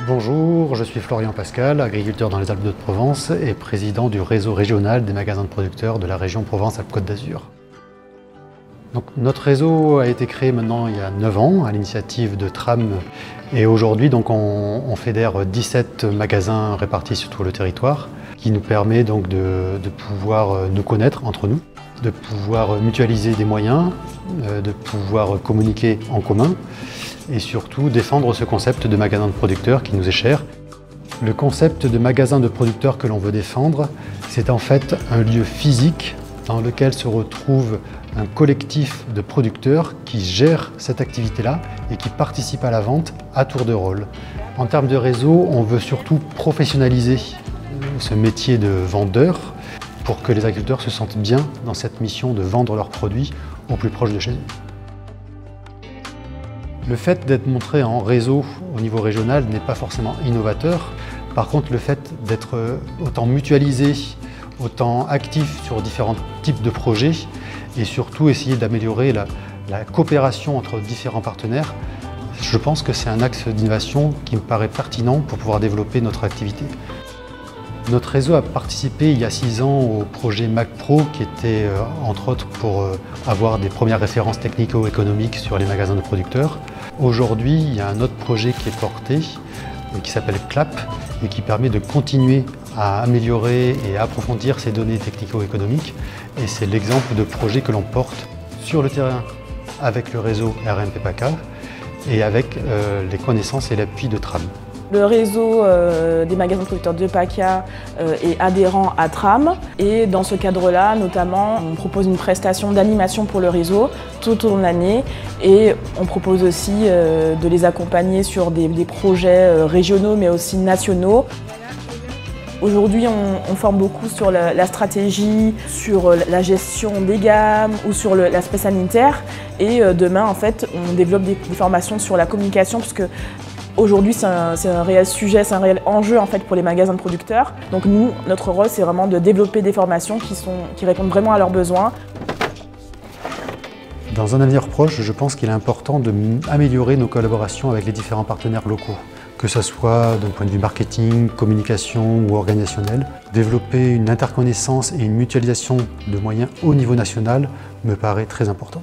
Bonjour, je suis Florian Pascal, agriculteur dans les Alpes-de-Haute-Provence et président du réseau régional des magasins de producteurs de la région Provence-Alpes-Côte d'Azur. Notre réseau a été créé maintenant il y a 9 ans à l'initiative de Tram et aujourd'hui on fédère 17 magasins répartis sur tout le territoire qui nous permet donc de pouvoir nous connaître entre nous, de pouvoir mutualiser des moyens, de pouvoir communiquer en commun et surtout défendre ce concept de magasin de producteurs qui nous est cher. Le concept de magasin de producteurs que l'on veut défendre, c'est en fait un lieu physique dans lequel se retrouve un collectif de producteurs qui gèrent cette activité-là et qui participent à la vente à tour de rôle. En termes de réseau, on veut surtout professionnaliser ce métier de vendeur pour que les agriculteurs se sentent bien dans cette mission de vendre leurs produits au plus proche de chez eux. Le fait d'être montré en réseau au niveau régional n'est pas forcément innovateur. Par contre, le fait d'être autant mutualisé, autant actif sur différents types de projets et surtout essayer d'améliorer la coopération entre différents partenaires, je pense que c'est un axe d'innovation qui me paraît pertinent pour pouvoir développer notre activité. Notre réseau a participé il y a 6 ans au projet MacPro qui était entre autres pour avoir des premières références technico-économiques sur les magasins de producteurs. Aujourd'hui, il y a un autre projet qui est porté qui s'appelle CLAP et qui permet de continuer à améliorer et à approfondir ces données technico-économiques. Et c'est l'exemple de projet que l'on porte sur le terrain avec le réseau RMP-PACA et avec les connaissances et l'appui de Tram. Le réseau des magasins de producteurs de PACA est adhérent à Tram et dans ce cadre-là, notamment, on propose une prestation d'animation pour le réseau tout au long de l'année et on propose aussi de les accompagner sur des projets régionaux mais aussi nationaux. Aujourd'hui, on forme beaucoup sur la stratégie, sur la gestion des gammes ou sur l'aspect sanitaire et demain, en fait, on développe des formations sur la communication puisque aujourd'hui, c'est un réel sujet, c'est un réel enjeu en fait, pour les magasins de producteurs. Donc nous, notre rôle, c'est vraiment de développer des formations qui répondent vraiment à leurs besoins. Dans un avenir proche, je pense qu'il est important d'améliorer nos collaborations avec les différents partenaires locaux, que ce soit d'un point de vue marketing, communication ou organisationnel. Développer une interconnaissance et une mutualisation de moyens au niveau national me paraît très important.